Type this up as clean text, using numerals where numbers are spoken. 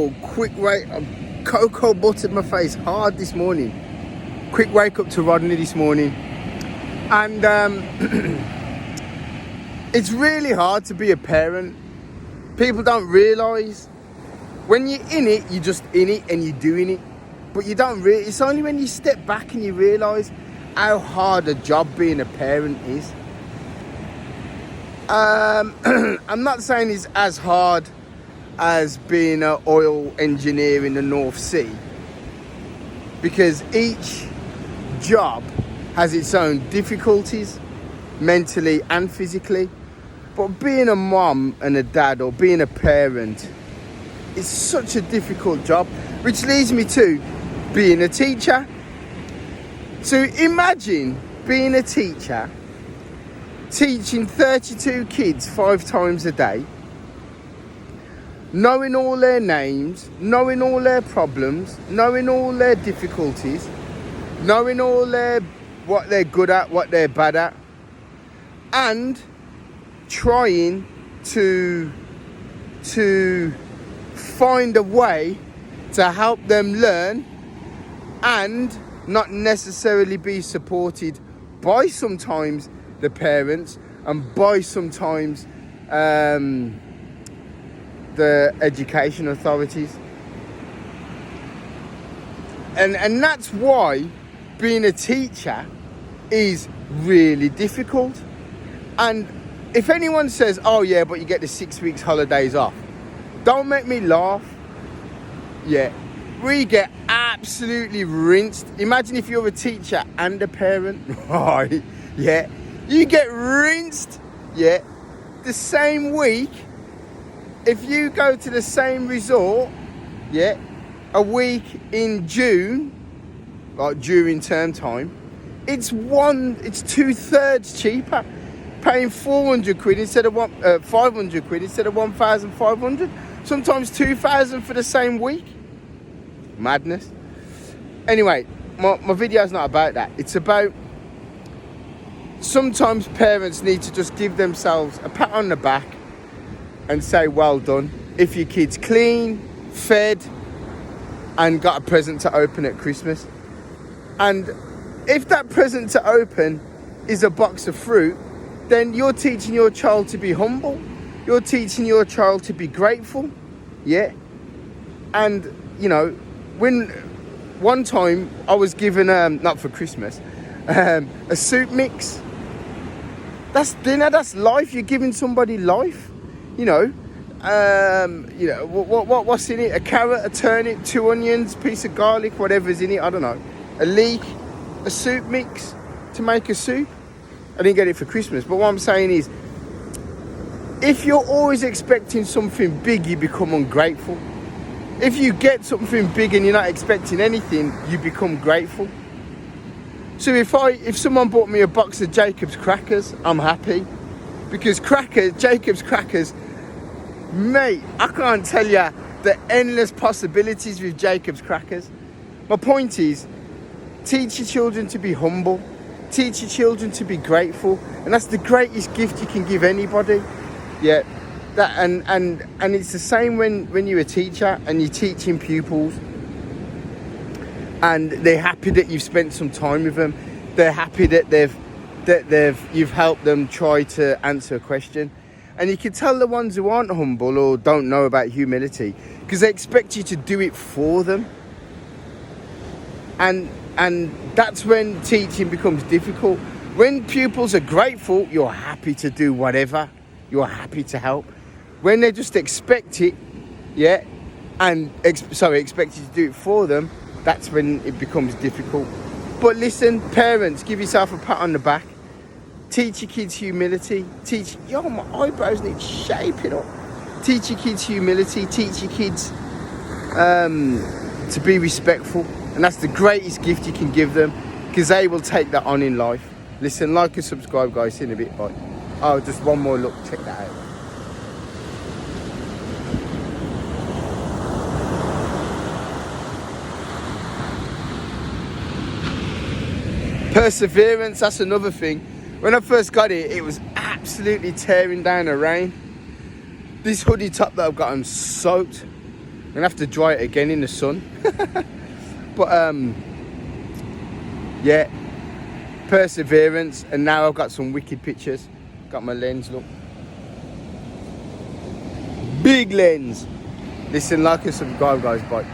little quick wake. Cocoa buttered my face hard this morning. Quick wake up to Rodney this morning. And it's really hard to be a parent. People don't realise when you're in it, you're just in it and you're doing it. But you don't really, it's only when you step back and you realise how hard a job being a parent is. I'm not saying it's as hard as being an oil engineer in the North Sea, because each job has its own difficulties, mentally and physically. But being a mom and a dad, or being a parent, is such a difficult job, which leads me to being a teacher. So imagine being a teacher, teaching 32 kids 5 times a day, knowing all their names, knowing all their problems, knowing all their difficulties, knowing all what they're good at, what they're bad at, and trying to find a way to help them learn, and not necessarily be supported by sometimes the parents and by sometimes the education authorities. And that's why being a teacher is really difficult. And if anyone says, oh yeah, but you get the 6 weeks holidays off, don't make me laugh. Yeah, we get absolutely rinsed. Imagine if you're a teacher and a parent, right? Yeah, you get rinsed, yeah, the same week. If you go to the same resort, yeah, a week in June, like during term time, it's 2/3 cheaper, paying 400 quid instead of 500 quid instead of 1,500, sometimes 2,000 for the same week. Madness. Anyway, my video's not about that. It's about sometimes parents need to just give themselves a pat on the back and say, well done. If your kid's clean, fed, and got a present to open at Christmas. And if that present to open is a box of fruit, then you're teaching your child to be humble. You're teaching your child to be grateful. Yeah. And, you know, when one time I was given, not for Christmas, a soup mix. That's dinner, that's life. You're giving somebody life. You know, what's in it? A carrot, a turnip, 2 onions, piece of garlic, whatever's in it, I don't know. A leek, a soup mix to make a soup. I didn't get it for Christmas, but what I'm saying is, if you're always expecting something big, you become ungrateful. If you get something big and you're not expecting anything, you become grateful. So if someone bought me a box of Jacob's crackers, I'm happy. Because Jacob's crackers, mate, I can't tell you the endless possibilities with Jacob's crackers. My point is, teach your children to be humble, teach your children to be grateful, and that's the greatest gift you can give anybody. Yeah, that and it's the same when you're a teacher and you're teaching pupils, and they're happy that you've spent some time with them. They're happy that you've helped them try to answer a question. And you can tell the ones who aren't humble or don't know about humility, because they expect you to do it for them. And that's when teaching becomes difficult. When pupils are grateful, you're happy to do whatever. You're happy to help. When they just expect it, yeah, and expect you to do it for them, that's when it becomes difficult. But listen, parents, give yourself a pat on the back. Teach your kids humility. My eyebrows need shaping up. Teach your kids humility. Teach your kids to be respectful. And that's the greatest gift you can give them, because they will take that on in life. Listen, like and subscribe, guys. See you in a bit. Bye. Oh, just one more look. Check that out. Perseverance, that's another thing. When I first got it, it was absolutely tearing down the rain. This hoodie top that I've got, I'm soaked. gonna have to dry it again in the sun. But yeah, perseverance. And now I've got some wicked pictures. Got my lens, look, big lens. Listen, like and subscribe, guys. Bye.